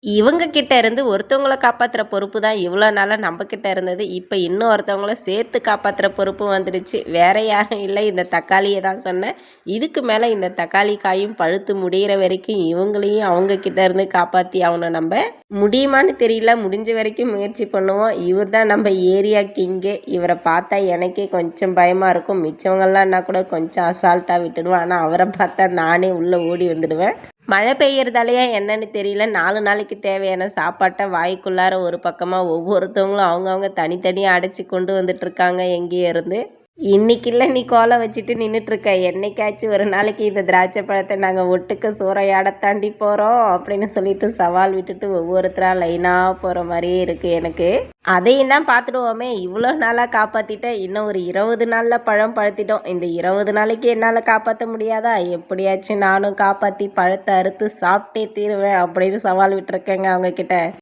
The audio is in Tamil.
இவங்க கிட்ட இருந்து ஒருத்தவங்கள காப்பாத்துற பொறுப்பு தான் இவ்வளோ நாளா நம்ம கிட்ட இருந்தது. இப்ப இன்னும் ஒருத்தவங்கள சேர்த்து காப்பாத்துற பொறுப்பு வந்துடுச்சு. வேற யாரும் இல்ல, இந்த தக்காளிய தான் சொன்னேன். இதுக்கு மேல இந்த தக்காளி காயும் பழுத்து முடியிற வரைக்கும் இவங்களையும் அவங்க கிட்ட இருந்து காப்பாத்தி ஆகணும் நம்ப. முடியுமான்னு தெரியல. முடிஞ்ச வரைக்கும் முயற்சி பண்ணுவோம். இவர் தான் நம்ம ஏரியா கிங்கு. இவரை பார்த்தா எனக்கே கொஞ்சம் பயமா இருக்கும். மிச்சவங்கள்லாம்னா கூட கொஞ்சம் அசால்ட்டா விட்டுடுவேன். ஆனா அவரை பார்த்தா நானே உள்ள ஓடி வந்துடுவேன். மழை பெய்யறதாலயா என்னன்னு தெரியல, 4 நாளைக்கு தேவையான சாப்பாட்டை வாய்க்குள்ளார ஒரு பக்கமாக ஒவ்வொருத்தவங்களும் அவங்கவுங்க தனித்தனியாக அடைச்சி கொண்டு வந்துட்டுருக்காங்க எங்கேயோ இருந்து. இன்னைக்கு இல்லை நீ கோலை வச்சுட்டு நின்றுட்டுருக்க, என்னைக்காச்சும் ஒரு நாளைக்கு இந்த திராட்சை பழத்தை நாங்கள் ஒட்டுக்க சூறையாட தாண்டி போகிறோம் அப்படின்னு சொல்லிட்டு சவால் விட்டுட்டு ஒவ்வொருத்தராக லைனாக போகிற மாதிரியே இருக்குது எனக்கு. அதையும் தான் பார்த்துடுவோமே, இவ்வளோ நாளாக காப்பாற்றிட்டேன், இன்னும் ஒரு 20 நாளில் பழம் பழுத்திட்டோம். இந்த 20 நாளைக்கு என்னால் காப்பாற்ற முடியாதா? எப்படியாச்சும் நானும் காப்பாற்றி பழத்தை அறுத்து சாப்பிட்டே தீருவேன் அப்படின்னு சவால் விட்டுருக்கேங்க அவங்கக்கிட்ட.